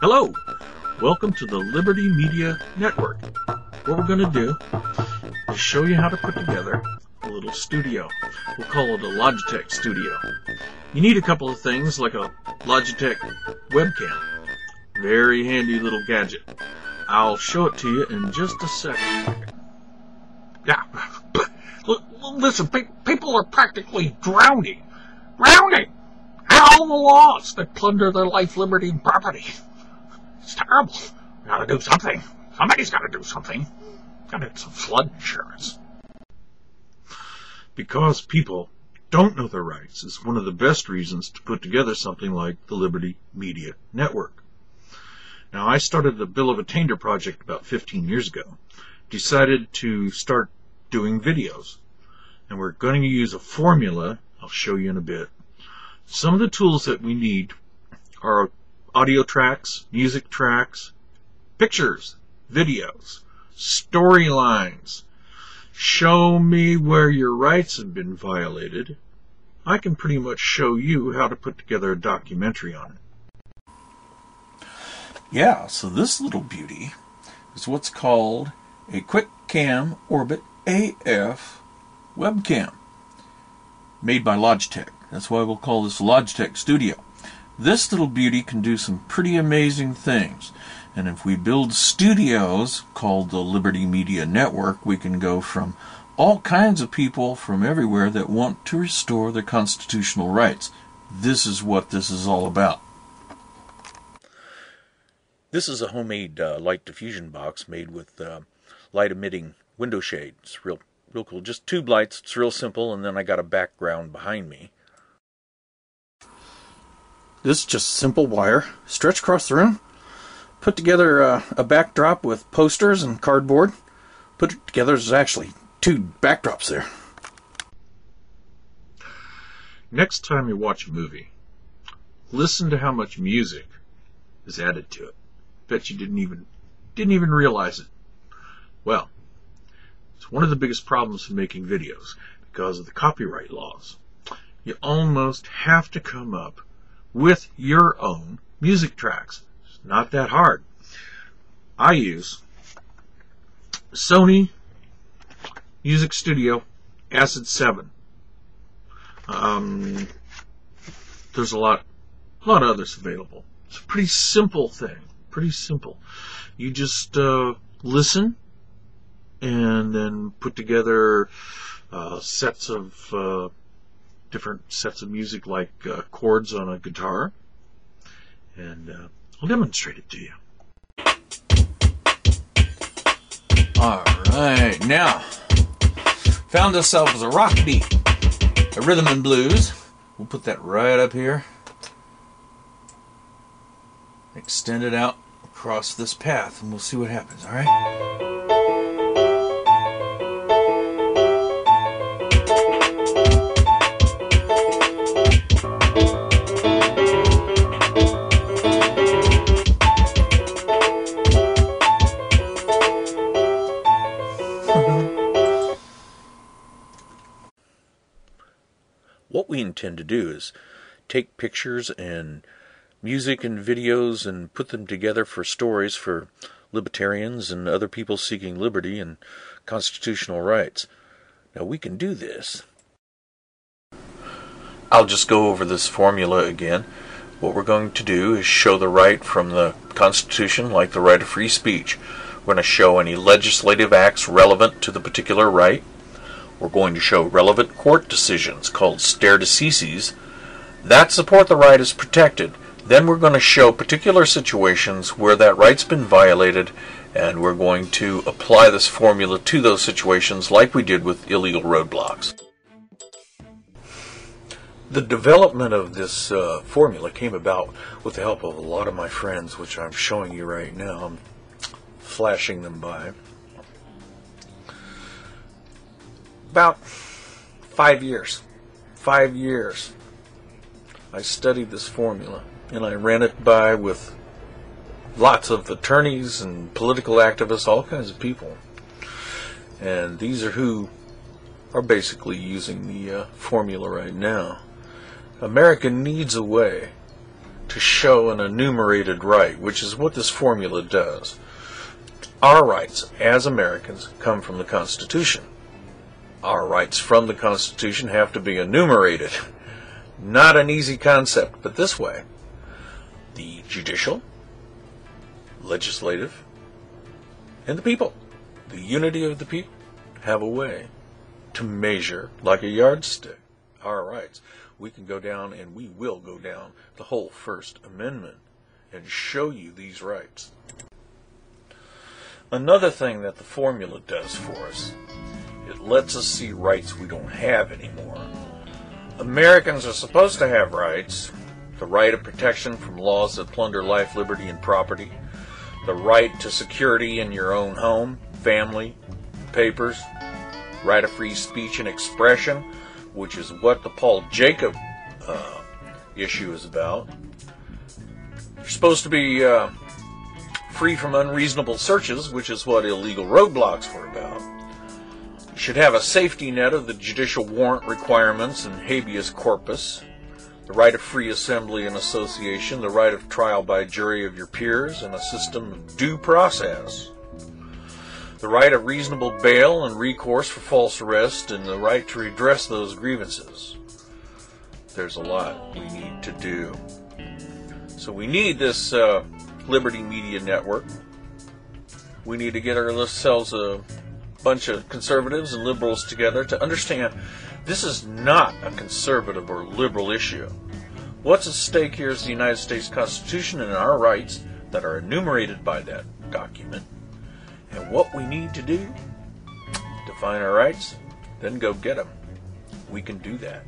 Hello, welcome to the Liberty Media Network. What we're going to do is show you how to put together a little studio. We'll call it a Logitech studio. You need a couple of things like a Logitech webcam. Very handy little gadget. I'll show it to you in just a second. Yeah, listen, people are practically drowning. Drowning! All the laws that plunder their life, liberty, and property. It's terrible. We gotta do something. Somebody's gotta do something. Gotta get some flood insurance. Because people don't know their rights is one of the best reasons to put together something like the Liberty Media Network. Now, I started the Bill of Attainder project about 15 years ago. Decided to start doing videos. And we're going to use a formula I'll show you in a bit. Some of the tools that we need are audio tracks, music tracks, pictures, videos, storylines. Show me where your rights have been violated. I can pretty much show you how to put together a documentary on it. Yeah, so this little beauty is what's called a QuickCam Orbit AF webcam, made by Logitech. That's why we'll call this Logitech Studio. This little beauty can do some pretty amazing things. And if we build studios called the Liberty Media Network, we can go from all kinds of people from everywhere that want to restore their constitutional rights. This is what this is all about. This is a homemade light diffusion box made with light-emitting window shade. It's real cool. Just tube lights. It's real simple, and then I got a background behind me. This is just simple wire, stretch across the room, put together a backdrop with posters and cardboard. Put it together, there's actually two backdrops there. Next time you watch a movie, listen to how much music is added to it. Bet you didn't even realize it. Well, it's one of the biggest problems in making videos because of the copyright laws. You almost have to come up with your own music tracks. It's not that hard. I use Sony Music Studio Acid 7. There's a lot of others available. It's a pretty simple thing. Pretty simple. You just listen and then put together sets of different sets of music, like chords on a guitar, and I'll demonstrate it to you. Alright, now found ourselves a rock beat, a rhythm and blues. We'll put that right up here, extend it out across this path, and we'll see what happens. Alright. What we intend to do is take pictures and music and videos and put them together for stories for libertarians and other people seeking liberty and constitutional rights. Now, we can do this. I'll just go over this formula again. What we're going to do is show the right from the Constitution, like the right of free speech. We're going to show any legislative acts relevant to the particular right. We're going to show relevant court decisions called stare decisis that support the right as protected. Then we're going to show particular situations where that right's been violated, and we're going to apply this formula to those situations like we did with illegal roadblocks. The development of this formula came about with the help of a lot of my friends, which I'm showing you right now. I'm flashing them by. About 5 years. 5 years. I studied this formula, and I ran it by with lots of attorneys and political activists, all kinds of people. And these are who are basically using the formula right now. America needs a way to show an enumerated right, which is what this formula does. Our rights as Americans come from the Constitution. Our rights from the Constitution have to be enumerated. Not an easy concept, but this way. The judicial, legislative, and the people, the unity of the people, have a way to measure, like a yardstick, our rights. We can go down, and we will go down the whole First Amendment and show you these rights. Another thing that the formula does for us, it lets us see rights we don't have anymore. Americans are supposed to have rights: the right of protection from laws that plunder life, liberty, and property, the right to security in your own home, family, papers, right of free speech and expression, which is what the Paul Jacob issue is about. You're supposed to be free from unreasonable searches, which is what illegal roadblocks were about. You should have a safety net of the judicial warrant requirements and habeas corpus, the right of free assembly and association, the right of trial by jury of your peers, and a system of due process, the right of reasonable bail and recourse for false arrest, and the right to redress those grievances. There's a lot we need to do. So we need this Liberty Media Network. We need to get ourselves a bunch of conservatives and liberals together to understand this is not a conservative or liberal issue. What's at stake here is the United States Constitution and our rights that are enumerated by that document. And what we need to do, define our rights, then go get them. We can do that.